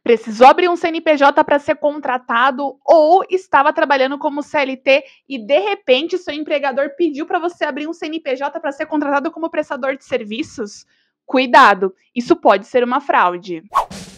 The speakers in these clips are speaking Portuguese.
Precisou abrir um CNPJ para ser contratado ou estava trabalhando como CLT e de repente seu empregador pediu para você abrir um CNPJ para ser contratado como prestador de serviços? Cuidado, isso pode ser uma fraude.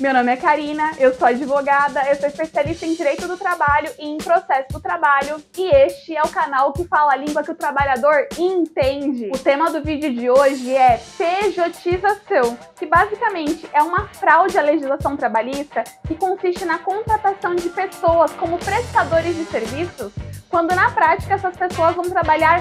Meu nome é Karina, eu sou advogada, eu sou especialista em Direito do Trabalho e em Processo do Trabalho e este é o canal que fala a língua que o trabalhador entende. O tema do vídeo de hoje é pejotização, que basicamente é uma fraude à legislação trabalhista que consiste na contratação de pessoas como prestadores de serviços, quando na prática essas pessoas vão trabalhar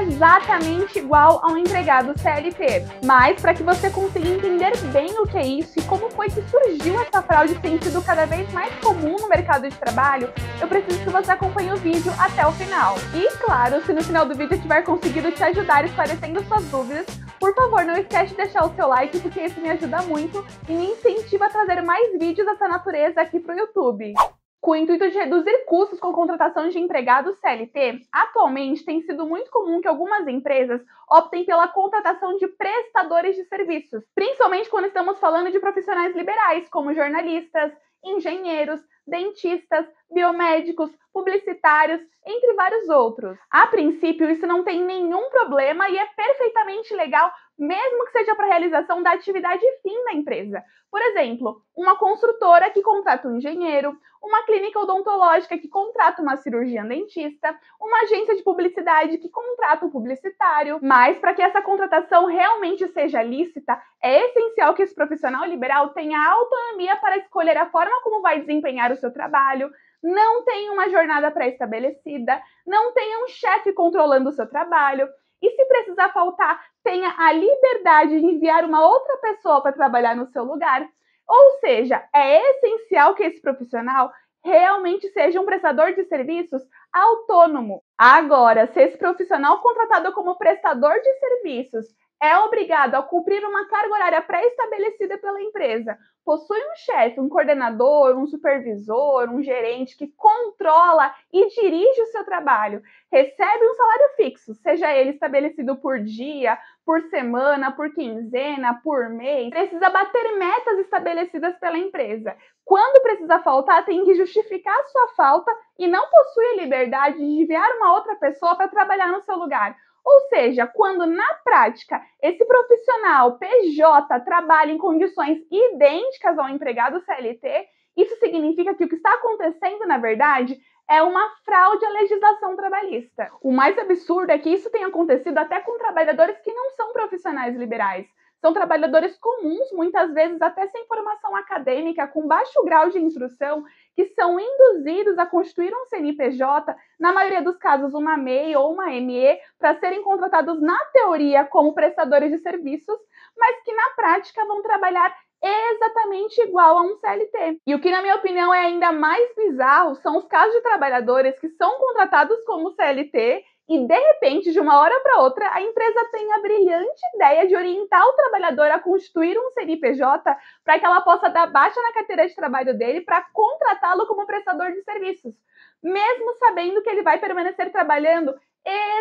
exatamente igual a um empregado CLT. Mas para que você consiga entender bem o que é isso e como foi que surgiu essa fraude tem sido cada vez mais comum no mercado de trabalho, eu preciso que você acompanhe o vídeo até o final. E claro, se no final do vídeo eu tiver conseguido te ajudar esclarecendo suas dúvidas, por favor, não esquece de deixar o seu like, porque isso me ajuda muito e me incentiva a trazer mais vídeos dessa natureza aqui para o YouTube. Com o intuito de reduzir custos com contratação de empregados CLT, atualmente tem sido muito comum que algumas empresas optem pela contratação de prestadores de serviços, principalmente quando estamos falando de profissionais liberais, como jornalistas, engenheiros, dentistas, biomédicos, publicitários, entre vários outros. A princípio, isso não tem nenhum problema e é perfeitamente legal, mesmo que seja para a realização da atividade fim da empresa. Por exemplo, uma construtora que contrata um engenheiro, uma clínica odontológica que contrata uma cirurgiã dentista, uma agência de publicidade que contrata um publicitário. Mas para que essa contratação realmente seja lícita, é essencial que esse profissional liberal tenha autonomia para escolher a forma como vai desempenhar o seu trabalho, não tenha uma jornada pré-estabelecida, não tenha um chefe controlando o seu trabalho e, se precisar faltar, tenha a liberdade de enviar uma outra pessoa para trabalhar no seu lugar. Ou seja, é essencial que esse profissional realmente seja um prestador de serviços autônomo. Agora, se esse profissional contratado como prestador de serviços é obrigado a cumprir uma carga horária pré-estabelecida pela empresa, possui um chefe, um coordenador, um supervisor, um gerente que controla e dirige o seu trabalho, recebe um salário fixo, seja ele estabelecido por dia, por semana, por quinzena, por mês, precisa bater metas estabelecidas pela empresa. Quando precisa faltar, tem que justificar a sua falta e não possui a liberdade de enviar uma outra pessoa para trabalhar no seu lugar. Ou seja, quando na prática esse profissional PJ trabalha em condições idênticas ao empregado CLT, isso significa que o que está acontecendo, na verdade, é uma fraude à legislação trabalhista. O mais absurdo é que isso tem acontecido até com trabalhadores que não são profissionais liberais. São trabalhadores comuns, muitas vezes até sem formação acadêmica, com baixo grau de instrução, que são induzidos a constituir um CNPJ, na maioria dos casos uma MEI ou uma ME, para serem contratados na teoria como prestadores de serviços, mas que na prática vão trabalhar exatamente igual a um CLT. E o que, na minha opinião, é ainda mais bizarro são os casos de trabalhadores que são contratados como CLT e, de repente, de uma hora para outra, a empresa tem a brilhante ideia de orientar o trabalhador a constituir um CNPJ para que ela possa dar baixa na carteira de trabalho dele para contratá-lo como prestador de serviços, mesmo sabendo que ele vai permanecer trabalhando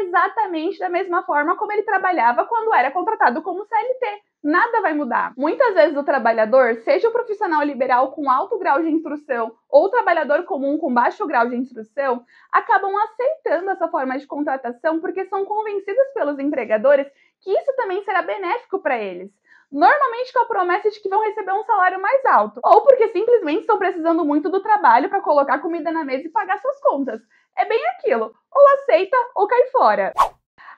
exatamente da mesma forma como ele trabalhava quando era contratado como CLT. Nada vai mudar. Muitas vezes o trabalhador, seja o profissional liberal com alto grau de instrução ou o trabalhador comum com baixo grau de instrução, acabam aceitando essa forma de contratação porque são convencidos pelos empregadores que isso também será benéfico para eles. Normalmente com a promessa de que vão receber um salário mais alto, ou porque simplesmente estão precisando muito do trabalho para colocar comida na mesa e pagar suas contas. É bem aquilo, ou aceita ou cai fora.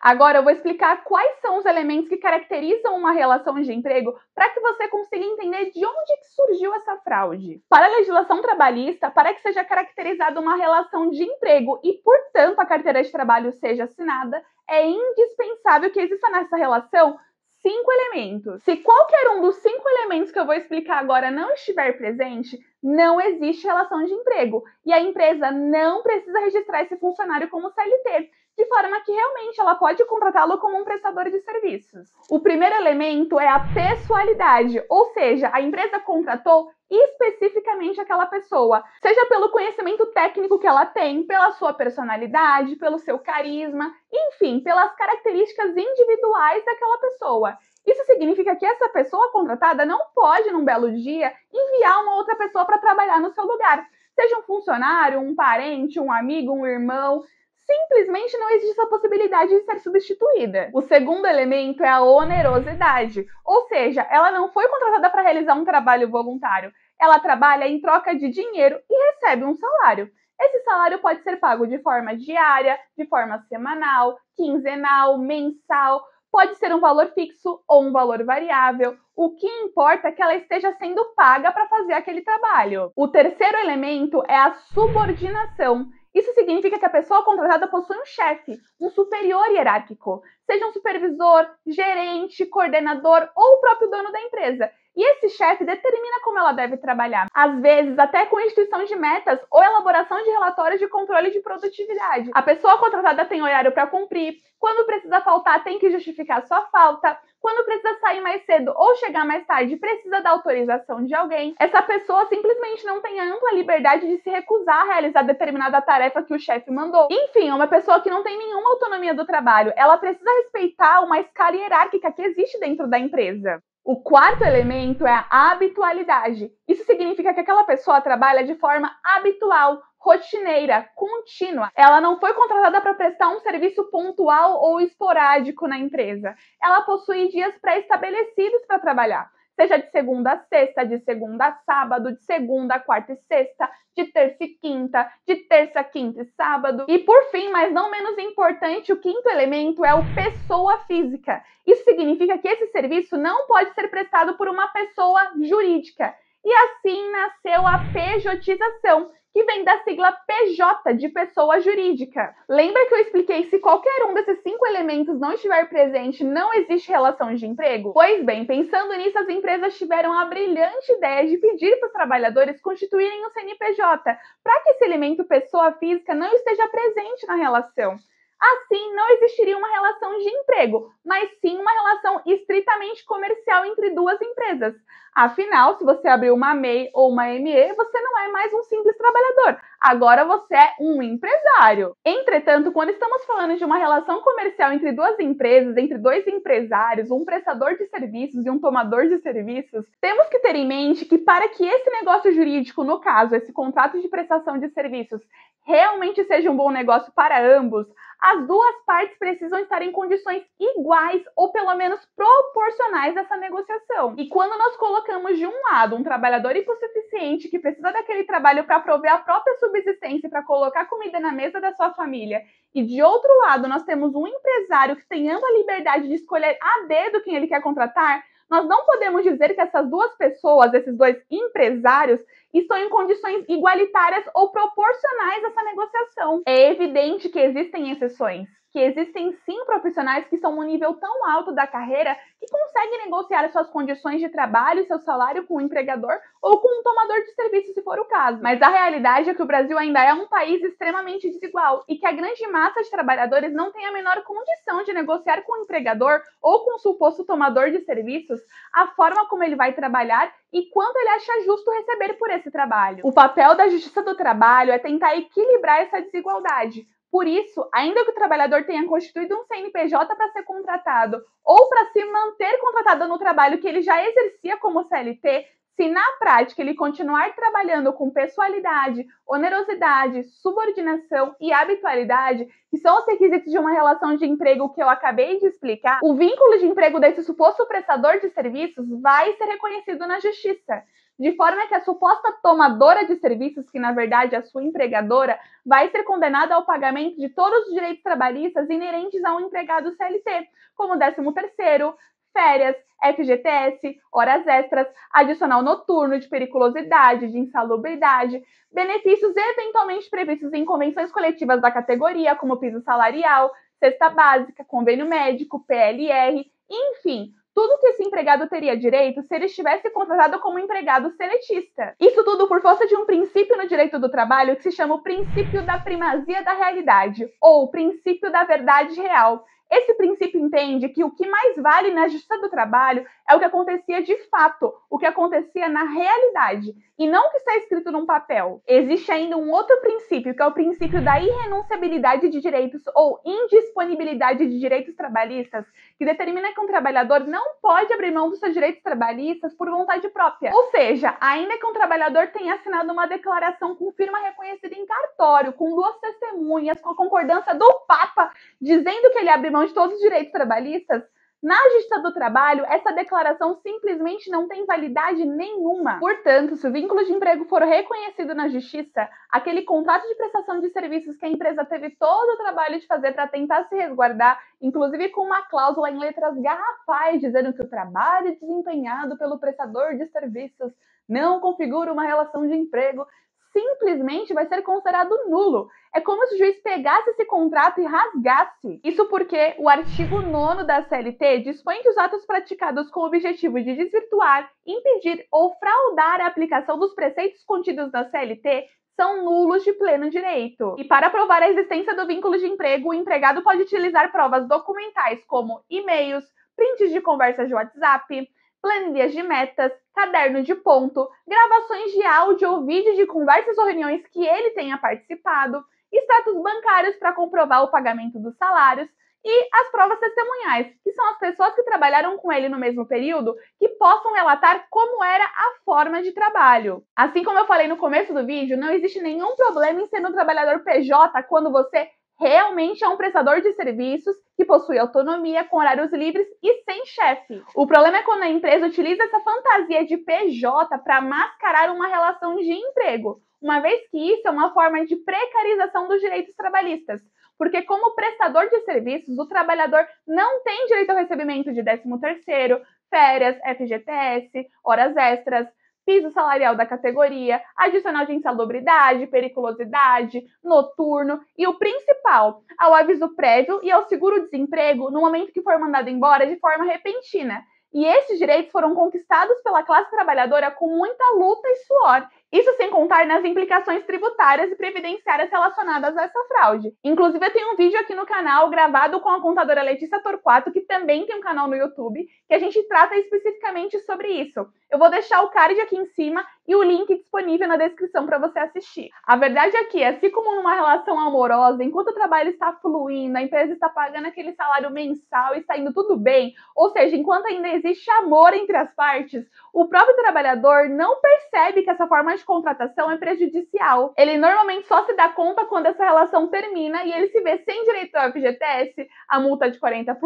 Agora eu vou explicar quais são os elementos que caracterizam uma relação de emprego para que você consiga entender de onde que surgiu essa fraude. Para a legislação trabalhista, para que seja caracterizada uma relação de emprego e, portanto, a carteira de trabalho seja assinada, é indispensável que exista nessa relação 5 elementos. Se qualquer um dos 5 elementos que eu vou explicar agora não estiver presente, não existe relação de emprego e a empresa não precisa registrar esse funcionário como CLT, de forma que realmente ela pode contratá-lo como um prestador de serviços. O primeiro elemento é a pessoalidade, ou seja, a empresa contratou especificamente aquela pessoa, seja pelo conhecimento técnico que ela tem, pela sua personalidade, pelo seu carisma, enfim, pelas características individuais daquela pessoa. Isso significa que essa pessoa contratada não pode, num belo dia, enviar uma outra pessoa para trabalhar no seu lugar. Seja um funcionário, um parente, um amigo, um irmão. Simplesmente não existe essa possibilidade de ser substituída. O segundo elemento é a onerosidade, ou seja, ela não foi contratada para realizar um trabalho voluntário. Ela trabalha em troca de dinheiro e recebe um salário. Esse salário pode ser pago de forma diária, de forma semanal, quinzenal, mensal, pode ser um valor fixo ou um valor variável. O que importa é que ela esteja sendo paga para fazer aquele trabalho. O terceiro elemento é a subordinação. Isso significa que a pessoa contratada possui um chefe, um superior hierárquico, seja um supervisor, gerente, coordenador ou o próprio dono da empresa. E esse chefe determina como ela deve trabalhar, às vezes até com instituição de metas ou elaboração de relatórios de controle de produtividade. A pessoa contratada tem horário para cumprir, quando precisa faltar tem que justificar sua falta, quando precisa sair mais cedo ou chegar mais tarde precisa da autorização de alguém. Essa pessoa simplesmente não tem a ampla liberdade de se recusar a realizar determinada tarefa que o chefe mandou. Enfim, é uma pessoa que não tem nenhuma autonomia do trabalho. Ela precisa respeitar uma escala hierárquica que existe dentro da empresa. O quarto elemento é a habitualidade. Isso significa que aquela pessoa trabalha de forma habitual, rotineira, contínua. Ela não foi contratada para prestar um serviço pontual ou esporádico na empresa. Ela possui dias pré-estabelecidos para trabalhar, seja de segunda a sexta, de segunda a sábado, de segunda a quarta e sexta, de terça e quinta, de terça, quinta e sábado. E por fim, mas não menos importante, o quinto elemento é o pessoa física. Isso significa que esse serviço não pode ser prestado por uma pessoa jurídica. E assim nasceu a pejotização, que vem da sigla PJ, de pessoa jurídica. Lembra que eu expliquei que se qualquer um desses 5 elementos não estiver presente, não existe relação de emprego? Pois bem, pensando nisso, as empresas tiveram a brilhante ideia de pedir para os trabalhadores constituírem um CNPJ, para que esse elemento pessoa física não esteja presente na relação. Assim, não existiria uma relação de emprego, mas sim uma relação estritamente comercial entre duas empresas. Afinal, se você abrir uma MEI ou uma ME, você não é mais um simples trabalhador. Agora você é um empresário. Entretanto, quando estamos falando de uma relação comercial entre duas empresas, entre dois empresários, um prestador de serviços e um tomador de serviços, temos que ter em mente que para que esse negócio jurídico, no caso, esse contrato de prestação de serviços, realmente seja um bom negócio para ambos, as duas partes precisam estar em condições iguais ou pelo menos proporcionais dessa negociação. E quando nós colocamos de um lado um trabalhador hipossuficiente que precisa daquele trabalho para prover a própria subsistência e para colocar comida na mesa da sua família, e de outro lado nós temos um empresário que tem ampla liberdade de escolher a dedo quem ele quer contratar, nós não podemos dizer que essas duas pessoas, esses dois empresários, estão em condições igualitárias ou proporcionais a essa negociação. É evidente que existem exceções, que existem sim profissionais que estão num nível tão alto da carreira que conseguem negociar suas condições de trabalho e seu salário com o empregador ou com um tomador de serviço, se for o caso. Mas a realidade é que o Brasil ainda é um país extremamente desigual e que a grande massa de trabalhadores não tem a menor condição de negociar com o empregador ou com o suposto tomador de serviços a forma como ele vai trabalhar e quanto ele acha justo receber por esse trabalho. O papel da Justiça do Trabalho é tentar equilibrar essa desigualdade. Por isso, ainda que o trabalhador tenha constituído um CNPJ para ser contratado ou para se manter contratado no trabalho que ele já exercia como CLT, se na prática ele continuar trabalhando com pessoalidade, onerosidade, subordinação e habitualidade, que são os requisitos de uma relação de emprego que eu acabei de explicar, o vínculo de emprego desse suposto prestador de serviços vai ser reconhecido na justiça, de forma que a suposta tomadora de serviços, que na verdade é a sua empregadora, vai ser condenada ao pagamento de todos os direitos trabalhistas inerentes a um empregado CLT, como 13º, férias, FGTS, horas extras, adicional noturno, de periculosidade, de insalubridade, benefícios eventualmente previstos em convenções coletivas da categoria, como piso salarial, cesta básica, convênio médico, PLR, enfim, tudo que esse empregado teria direito se ele estivesse contratado como empregado seletista. Isso tudo por força de um princípio no direito do trabalho que se chama o princípio da primazia da realidade, ou o princípio da verdade real. Esse princípio entende que o que mais vale na justiça do trabalho é o que acontecia de fato, o que acontecia na realidade, e não o que está escrito num papel. Existe ainda um outro princípio, que é o princípio da irrenunciabilidade de direitos ou indisponibilidade de direitos trabalhistas, que determina que um trabalhador não pode abrir mão dos seus direitos trabalhistas por vontade própria. Ou seja, ainda que um trabalhador tenha assinado uma declaração com firma reconhecida em cartório, com 2 testemunhas, com a concordância do Papa, dizendo que ele abre mão de todos os direitos trabalhistas, na Justiça do Trabalho, essa declaração simplesmente não tem validade nenhuma. Portanto, se o vínculo de emprego for reconhecido na Justiça, aquele contrato de prestação de serviços que a empresa teve todo o trabalho de fazer para tentar se resguardar, inclusive com uma cláusula em letras garrafais dizendo que o trabalho desempenhado pelo prestador de serviços não configura uma relação de emprego, simplesmente vai ser considerado nulo. É como se o juiz pegasse esse contrato e rasgasse. Isso porque o artigo 9º da CLT dispõe que os atos praticados com o objetivo de desvirtuar, impedir ou fraudar a aplicação dos preceitos contidos na CLT são nulos de pleno direito. E para provar a existência do vínculo de emprego, o empregado pode utilizar provas documentais como e-mails, prints de conversas de WhatsApp, planilhas de metas, caderno de ponto, gravações de áudio ou vídeo de conversas ou reuniões que ele tenha participado, extratos bancários para comprovar o pagamento dos salários e as provas testemunhais, que são as pessoas que trabalharam com ele no mesmo período que possam relatar como era a forma de trabalho. Assim como eu falei no começo do vídeo, não existe nenhum problema em ser um trabalhador PJ quando você realmente é um prestador de serviços que possui autonomia, com horários livres e sem chefe. O problema é quando a empresa utiliza essa fantasia de PJ para mascarar uma relação de emprego, uma vez que isso é uma forma de precarização dos direitos trabalhistas. Porque como prestador de serviços, o trabalhador não tem direito ao recebimento de 13º, férias, FGTS, horas extras, piso salarial da categoria, adicional de insalubridade, periculosidade, noturno e o principal, ao aviso prévio e ao seguro-desemprego no momento que for mandado embora de forma repentina. E esses direitos foram conquistados pela classe trabalhadora com muita luta e suor. Isso sem contar nas implicações tributárias e previdenciárias relacionadas a essa fraude. Inclusive, eu tenho um vídeo aqui no canal gravado com a contadora Letícia Torquato, que também tem um canal no YouTube, que a gente trata especificamente sobre isso. Eu vou deixar o card aqui em cima e o link disponível na descrição para você assistir. A verdade é que, assim como numa relação amorosa, enquanto o trabalho está fluindo, a empresa está pagando aquele salário mensal e está indo tudo bem, ou seja, enquanto ainda existe amor entre as partes, o próprio trabalhador não percebe que essa forma de contratação é prejudicial. Ele normalmente só se dá conta quando essa relação termina e ele se vê sem direito ao FGTS, a multa de 40%,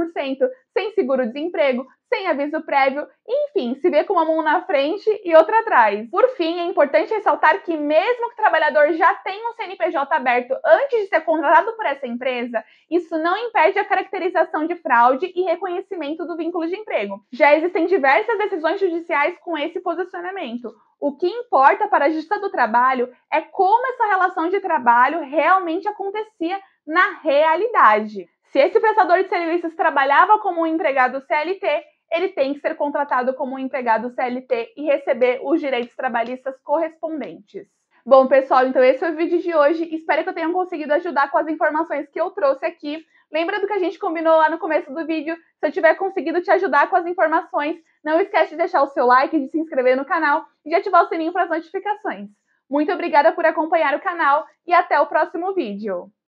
sem seguro-desemprego, sem aviso prévio, enfim, se vê com uma mão na frente e outra atrás. Por fim, é importante ressaltar que mesmo que o trabalhador já tenha um CNPJ aberto antes de ser contratado por essa empresa, isso não impede a caracterização de fraude e reconhecimento do vínculo de emprego. Já existem diversas decisões judiciais com esse posicionamento. O que importa para a Justiça do Trabalho é como essa relação de trabalho realmente acontecia na realidade. Se esse prestador de serviços trabalhava como um empregado CLT, ele tem que ser contratado como um empregado CLT e receber os direitos trabalhistas correspondentes. Bom, pessoal, então esse foi o vídeo de hoje. Espero que eu tenha conseguido ajudar com as informações que eu trouxe aqui. Lembra do que a gente combinou lá no começo do vídeo? Se eu tiver conseguido te ajudar com as informações, não esquece de deixar o seu like, de se inscrever no canal e de ativar o sininho para as notificações. Muito obrigada por acompanhar o canal e até o próximo vídeo.